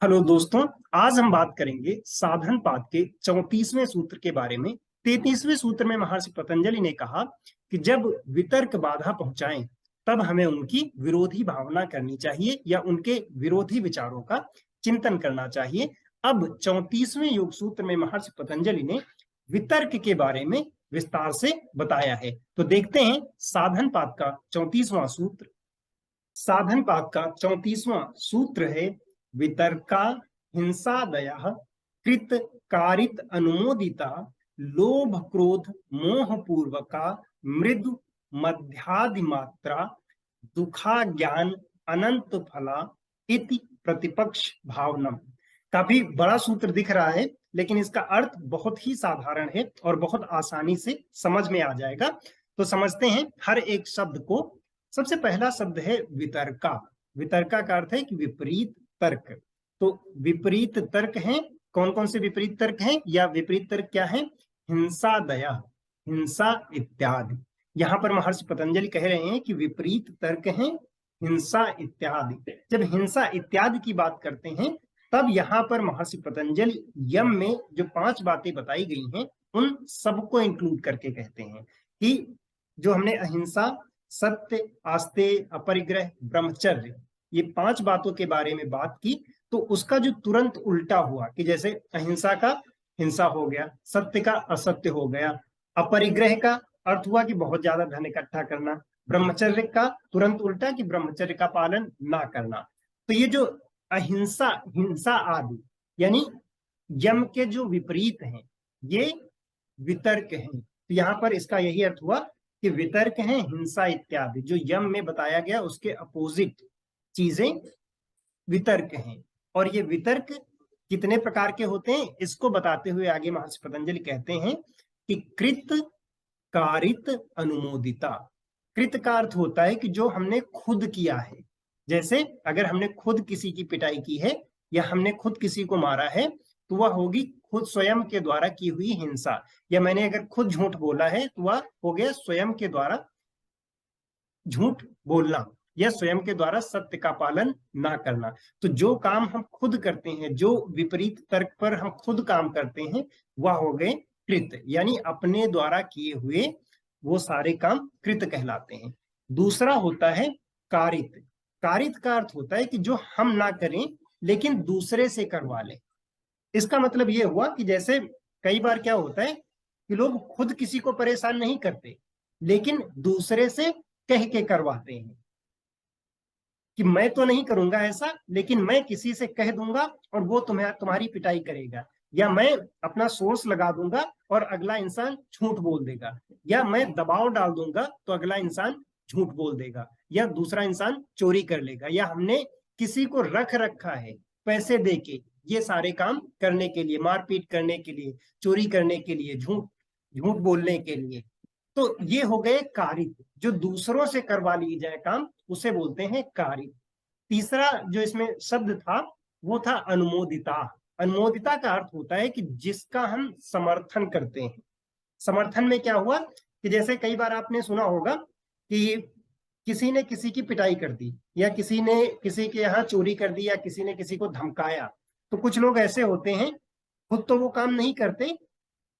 Hello दोस्तों। आज हम बात करेंगे साधन पाद के 34वें सूत्र के बारे में। 33वें सूत्र में महर्षि पतंजलि ने कहा कि जब वितर्क बाधा पहुंचाएं तब हमें उनकी विरोधी भावना करनी चाहिए या उनके विरोधी विचारों का चिंतन करना चाहिए। अब 34वें योग सूत्र में महर्षि पतंजलि ने वितर्क के बारे में विस्तार से बताया है। तो देखते हैं साधन पाद का 34वां सूत्र। साधन पाद का 34वां सूत्र है वितर्का हिंसादयः कृत कारित अनुमोदिता लोभ क्रोध मोह पूर्वका मृदु मध्यादि मात्रा दुखा ज्ञान अनंत फला इति प्रतिपक्ष भावनम। काफी बड़ा सूत्र दिख रहा है, लेकिन इसका अर्थ बहुत ही साधारण है और बहुत आसानी से समझ में आ जाएगा। तो समझते हैं हर एक शब्द को। सबसे पहला शब्द है वितर्का। वितर्का का अर्थ है कि विपरीत तर्क। तो विपरीत तर्क हैं, कौन कौन से विपरीत तर्क हैं या विपरीत तर्क क्या है? हिंसा दया, हिंसा इत्यादि। यहां पर महर्षि पतंजलि कह रहे हैं कि विपरीत तर्क हैं हिंसा इत्यादि। जब हिंसा इत्यादि की बात करते हैं तब यहां पर महर्षि पतंजलि यम में जो 5 बातें बताई गई हैं उन सबको इंक्लूड करके कहते हैं कि जो हमने अहिंसा, सत्य, आस्तेय, अपरिग्रह, ब्रह्मचर्य, ये 5 बातों के बारे में बात की, तो उसका जो तुरंत उल्टा हुआ कि जैसे अहिंसा का हिंसा हो गया, सत्य का असत्य हो गया, अपरिग्रह का अर्थ हुआ कि बहुत ज्यादा धन इकट्ठा करना, ब्रह्मचर्य का तुरंत उल्टा कि ब्रह्मचर्य का पालन ना करना। तो ये जो अहिंसा, हिंसा आदि यानी यम के जो विपरीत हैं ये वितर्क हैं। तो यहाँ पर इसका यही अर्थ हुआ कि वितर्क हैं हिंसा इत्यादि। जो यम में बताया गया उसके अपोजिट चीजें वितर्क हैं। और ये वितर्क कितने प्रकार के होते हैं इसको बताते हुए आगे महर्षि पतंजलि कहते हैं कि कृत कारित अनुमोदिता। कृत का अर्थ होता है कि जो हमने खुद किया है। जैसे अगर हमने खुद किसी की पिटाई की है या हमने खुद किसी को मारा है तो वह होगी खुद स्वयं के द्वारा की हुई हिंसा। या मैंने अगर खुद झूठ बोला है तो वह हो गया स्वयं के द्वारा झूठ बोलना या स्वयं के द्वारा सत्य का पालन ना करना। तो जो काम हम खुद करते हैं, जो विपरीत तर्क पर हम खुद काम करते हैं, वह हो गए कृत, यानी अपने द्वारा किए हुए वो सारे काम कृत कहलाते हैं। दूसरा होता है कारित। कारित का अर्थ होता है कि जो हम ना करें लेकिन दूसरे से करवा लें। इसका मतलब ये हुआ कि जैसे कई बार क्या होता है कि लोग खुद किसी को परेशान नहीं करते लेकिन दूसरे से कह के करवाते हैं कि मैं तो नहीं करूंगा ऐसा, लेकिन मैं किसी से कह दूंगा और वो तुम्हारी पिटाई करेगा, या मैं अपना सोर्स लगा दूंगा और अगला इंसान झूठ बोल देगा, या मैं दबाव डाल दूंगा तो अगला इंसान झूठ बोल देगा, या दूसरा इंसान चोरी कर लेगा, या हमने किसी को रख रखा है पैसे दे के ये सारे काम करने के लिए, मारपीट करने के लिए, चोरी करने के लिए, झूठ झूठ बोलने के लिए। तो ये हो गए कारित। जो दूसरों से करवा ली जाए काम उसे बोलते हैं कारित। तीसरा जो इसमें शब्द था वो था अनुमोदिता। अनुमोदिता का अर्थ होता है कि जिसका हम समर्थन करते हैं। समर्थन में क्या हुआ कि जैसे कई बार आपने सुना होगा कि किसी ने किसी की पिटाई कर दी, या किसी ने किसी के यहाँ चोरी कर दी, या किसी ने किसी को धमकाया। तो कुछ लोग ऐसे होते हैं खुद तो वो काम नहीं करते,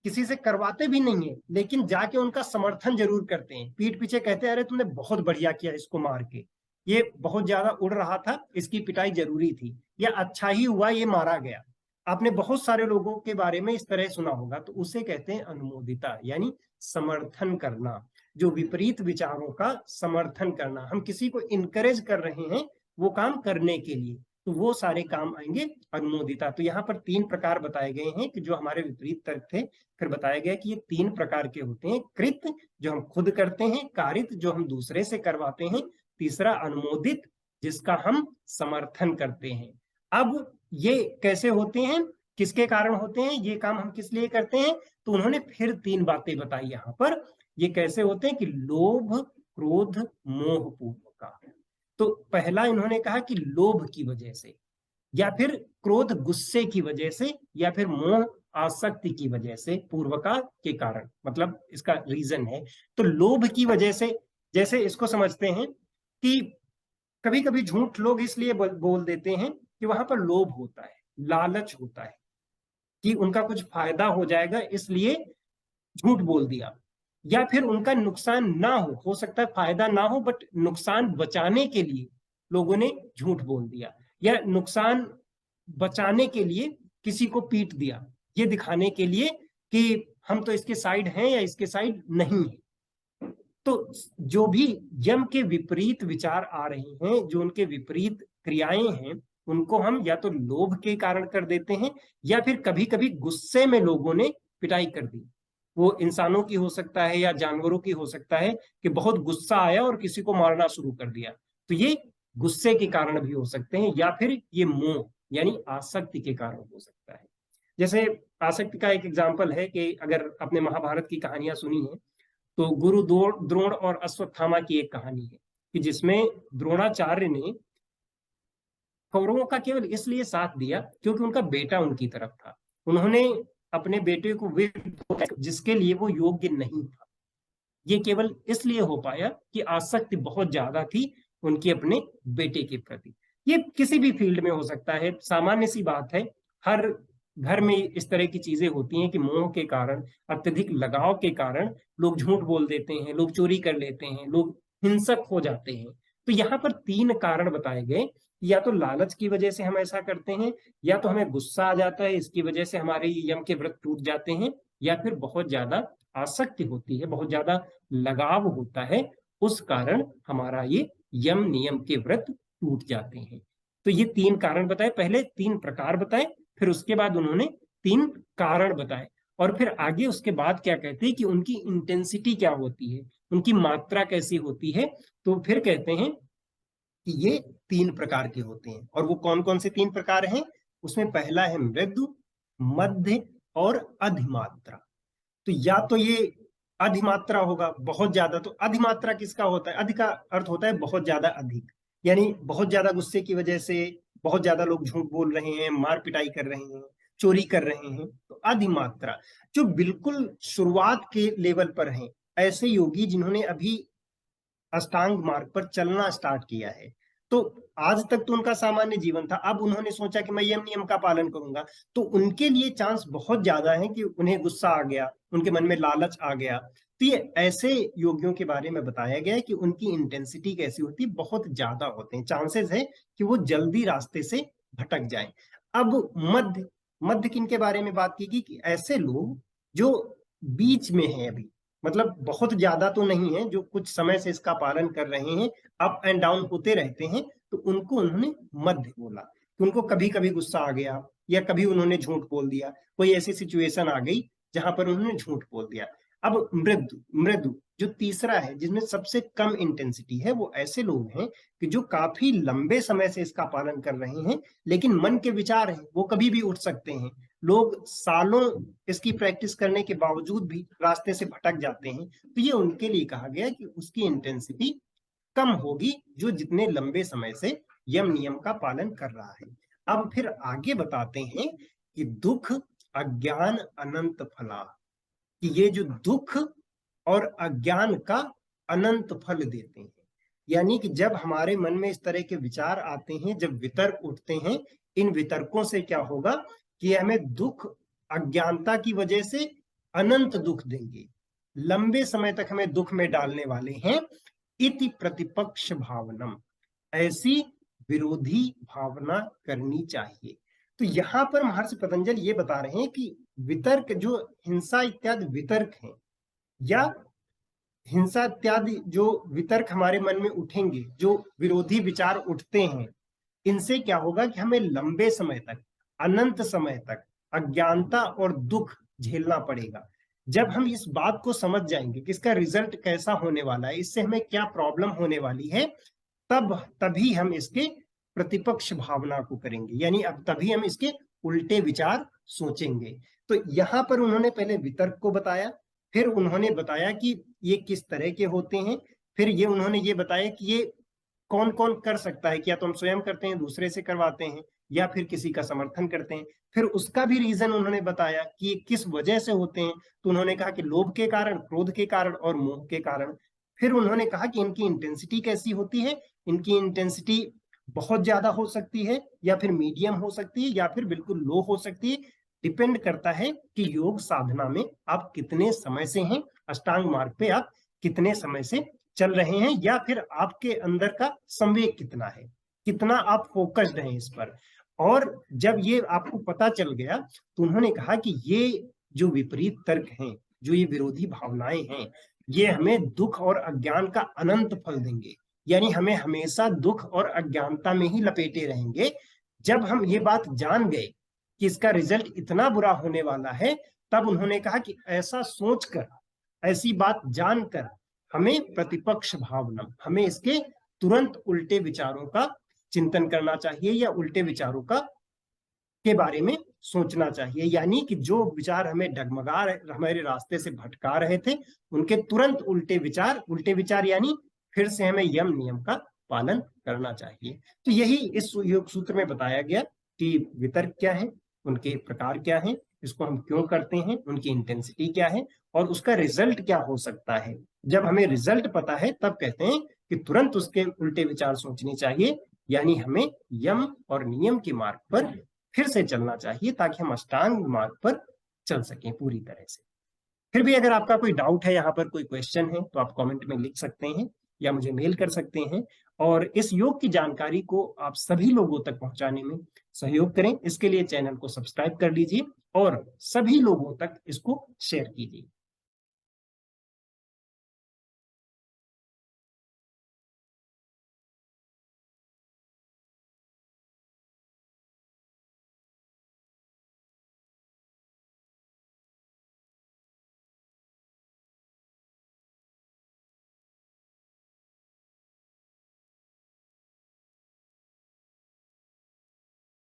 किसी से करवाते भी नहीं है, लेकिन जाके उनका समर्थन जरूर करते हैं। पीठ पीछे कहते हैं अरे तुमने बहुत बढ़िया किया इसको मार के, ये बहुत ज्यादा उड़ रहा था, इसकी पिटाई जरूरी थी, या अच्छा ही हुआ ये मारा गया। आपने बहुत सारे लोगों के बारे में इस तरह सुना होगा। तो उसे कहते हैं अनुमोदिता, यानी समर्थन करना, जो विपरीत विचारों का समर्थन करना। हम किसी को इनकरेज कर रहे हैं वो काम करने के लिए, तो वो सारे काम आएंगे अनुमोदिता। तो यहाँ पर 3 प्रकार बताए गए हैं कि जो हमारे विपरीत तर्क थे। फिर बताया गया कि ये 3 प्रकार के होते हैं। कृत जो हम खुद करते हैं, कारित जो हम दूसरे से करवाते हैं, तीसरा अनुमोदित जिसका हम समर्थन करते हैं। अब ये कैसे होते हैं, किसके कारण होते हैं, ये काम हम किस लिए करते हैं, तो उन्होंने फिर 3 बातें बताई यहाँ पर। ये कैसे होते हैं कि लोभ क्रोध मोह पूर्व का। तो पहला इन्होंने कहा कि लोभ की वजह से, या फिर क्रोध गुस्से की वजह से, या फिर मोह आसक्ति की वजह से, पूर्वका के कारण, मतलब इसका रीजन है। तो लोभ की वजह से जैसे इसको समझते हैं कि कभी कभी झूठ लोग इसलिए बोल देते हैं कि वहां पर लोभ होता है, लालच होता है कि उनका कुछ फायदा हो जाएगा इसलिए झूठ बोल दिया, या फिर उनका नुकसान ना हो सकता है फायदा ना हो बट नुकसान बचाने के लिए लोगों ने झूठ बोल दिया, या नुकसान बचाने के लिए किसी को पीट दिया, ये दिखाने के लिए कि हम तो इसके साइड हैं या इसके साइड नहीं है। तो जो भी यम के विपरीत विचार आ रहे हैं, जो उनके विपरीत क्रियाएं हैं, उनको हम या तो लोभ के कारण कर देते हैं, या फिर कभी कभी गुस्से में लोगों ने पिटाई कर दी। वो इंसानों की हो सकता है या जानवरों की हो सकता है कि बहुत गुस्सा आया और किसी को मारना शुरू कर दिया, तो ये गुस्से के कारण भी हो सकते हैं, या फिर ये मोह यानी आसक्ति के कारण हो सकता है। जैसे आसक्ति का एक एग्जाम्पल है कि अगर आपने महाभारत की कहानियां सुनी है, तो गुरु द्रोण और अश्वत्थामा की एक कहानी है कि जिसमें द्रोणाचार्य ने कौरवों का केवल इसलिए साथ दिया क्योंकि उनका बेटा उनकी तरफ था। उन्होंने अपने बेटे को जिसके लिए वो योग्य नहीं था, ये केवल इसलिए हो पाया कि आसक्ति बहुत ज्यादा थी उनकी अपने बेटे के प्रति। ये किसी भी फील्ड में हो सकता है, सामान्य सी बात है। हर घर में इस तरह की चीजें होती हैं कि मोह के कारण, अत्यधिक लगाव के कारण लोग झूठ बोल देते हैं, लोग चोरी कर लेते हैं, लोग हिंसक हो जाते हैं। तो यहाँ पर 3 कारण बताए गए, या तो लालच की वजह से हम ऐसा करते हैं, या तो हमें गुस्सा आ जाता है इसकी वजह से हमारे यम के व्रत टूट जाते हैं, या फिर बहुत ज्यादा आसक्ति होती है, बहुत ज्यादा लगाव होता है, उस कारण हमारा ये यम नियम के व्रत टूट जाते हैं। तो ये 3 कारण बताए, पहले 3 प्रकार बताए, फिर उसके बाद उन्होंने 3 कारण बताए, और फिर आगे उसके बाद क्या कहते हैं कि उनकी इंटेंसिटी क्या होती है, उनकी मात्रा कैसी होती है। तो फिर कहते हैं कि ये 3 प्रकार के होते हैं, और वो कौन कौन से 3 प्रकार हैं? उसमें पहला है मृदु, मध्य और अधिमात्रा। तो या तो ये अधिमात्रा होगा, बहुत ज्यादा। तो अधिमात्रा किसका होता है? अधि का अर्थ होता है बहुत ज्यादा, अधिक, यानी बहुत ज्यादा गुस्से की वजह से बहुत ज्यादा लोग झूठ बोल रहे हैं, मार पिटाई कर रहे हैं, चोरी कर रहे हैं, तो अधिमात्रा। जो बिल्कुल शुरुआत के लेवल पर हैं, ऐसे योगी जिन्होंने अभी अष्टांग मार्ग पर चलना स्टार्ट किया है, तो आज तक तो उनका सामान्य जीवन था, अब उन्होंने सोचा कि मैं यम नियम का पालन करूंगा, तो उनके लिए चांस बहुत ज्यादा है कि उन्हें गुस्सा आ गया, उनके मन में लालच आ गया। तो ये ऐसे योगियों के बारे में बताया गया है कि उनकी इंटेंसिटी कैसी होती है, बहुत ज्यादा होते हैं, चांसेस है कि वो जल्दी रास्ते से भटक जाएं। अब मध्य, मध्य किन के बारे में बात की कि ऐसे लोग जो बीच में हैं अभी, मतलब बहुत ज्यादा तो नहीं है, जो कुछ समय से इसका पालन कर रहे हैं, अप एंड डाउन होते रहते हैं, तो उनको उन्होंने मध्य बोला कि उनको कभी कभी गुस्सा आ गया, या कभी उन्होंने झूठ बोल दिया, कोई ऐसी सिचुएशन आ गई जहां पर उन्होंने झूठ बोल दिया। अब मृदु, मृदु जो तीसरा है जिसमें सबसे कम इंटेंसिटी है, वो ऐसे लोग हैं कि जो काफी लंबे समय से इसका पालन कर रहे हैं, लेकिन मन के विचार हैं वो कभी भी उठ सकते हैं। लोग सालों इसकी प्रैक्टिस करने के बावजूद भी रास्ते से भटक जाते हैं, तो ये उनके लिए कहा गया कि उसकी इंटेंसिटी कम होगी जो जितने लंबे समय से यम नियम का पालन कर रहा है। अब फिर आगे बताते हैं कि दुख, अज्ञान, अनंत फला, कि ये जो दुख और अज्ञान का अनंत फल देते हैं। यानी कि जब हमारे मन में इस तरह के विचार आते हैं, जब वितर्क उठते हैं, इन वितर्कों से क्या होगा कि हमें दुख, अज्ञानता की वजह से अनंत दुख देंगे, लंबे समय तक हमें दुख में डालने वाले हैं। इति प्रतिपक्ष भावनम, ऐसी विरोधी भावना करनी चाहिए। तो यहां पर महर्षि पतंजलि ये बता रहे हैं कि वितर्क, जो हिंसा इत्यादि वितर्क हैं, या हिंसा इत्यादि जो वितर्क हमारे मन में उठेंगे, जो विरोधी विचार उठते हैं, इनसे क्या होगा कि हमें लंबे समय तक, अनंत समय तक अज्ञानता और दुख झेलना पड़ेगा। जब हम इस बात को समझ जाएंगे कि इसका रिजल्ट कैसा होने वाला है, इससे हमें क्या प्रॉब्लम होने वाली है, तभी हम इसके प्रतिपक्ष भावना को करेंगे, यानी अब तभी हम इसके उल्टे विचार सोचेंगे। तो यहां पर उन्होंने पहले वितर्क को बताया, फिर उन्होंने बताया कि ये किस तरह के होते हैं, फिर ये उन्होंने ये बताया कि ये कौन कौन कर सकता है, क्या तो हम स्वयं करते हैं, दूसरे से करवाते हैं, या फिर किसी का समर्थन करते हैं। फिर उसका भी रीजन उन्होंने बताया कि ये किस वजह से होते हैं, तो उन्होंने कहा कि लोभ के कारण, क्रोध के कारण और मोह के कारण। फिर उन्होंने कहा कि इनकी इंटेंसिटी कैसी होती है, इनकी इंटेंसिटी बहुत ज्यादा हो सकती है, या फिर मीडियम हो सकती है, या फिर बिल्कुल लो हो सकती है। डिपेंड करता है कि योग साधना में आप कितने समय से हैं, अष्टांग मार्ग पे आप कितने समय से चल रहे हैं, या फिर आपके अंदर का संवेग कितना है, कितना आप फोकस्ड हैं इस पर। और जब ये आपको पता चल गया, तो उन्होंने कहा कि ये जो विपरीत तर्क हैं, जो ये विरोधी भावनाएं हैं, ये हमें दुख और अज्ञान का अनंत फल देंगे, यानी हमें हमेशा दुख और अज्ञानता में ही लपेटे रहेंगे। जब हम ये बात जान गए कि इसका रिजल्ट इतना बुरा होने वाला है, तब उन्होंने कहा कि ऐसा सोचकर, ऐसी बात जानकर हमें प्रतिपक्ष भावना, हमें इसके तुरंत उल्टे विचारों का चिंतन करना चाहिए, या उल्टे विचारों का के बारे में सोचना चाहिए। यानी कि जो विचार हमें डगमगा रहे, हमारे रास्ते से भटका रहे थे, उनके तुरंत उल्टे विचार यानी फिर से हमें यम नियम का पालन करना चाहिए। तो यही इस योग सूत्र में बताया गया कि वितर्क क्या है, उनके प्रकार क्या है, इसको हम क्यों करते हैं, उनकी इंटेंसिटी क्या है, और उसका रिजल्ट क्या हो सकता है। जब हमें रिजल्ट पता है, तब कहते हैं कि तुरंत उसके उल्टे विचार सोचने चाहिए, यानी हमें यम और नियम के मार्ग पर फिर से चलना चाहिए, ताकि हम अष्टांग मार्ग पर चल सकें पूरी तरह से। फिर भी अगर आपका कोई डाउट है, यहाँ पर कोई क्वेश्चन है, तो आप कमेंट में लिख सकते हैं या मुझे मेल कर सकते हैं। और इस योग की जानकारी को आप सभी लोगों तक पहुंचाने में सहयोग करें। इसके लिए चैनल को सब्सक्राइब कर लीजिए और सभी लोगों तक इसको शेयर कीजिए।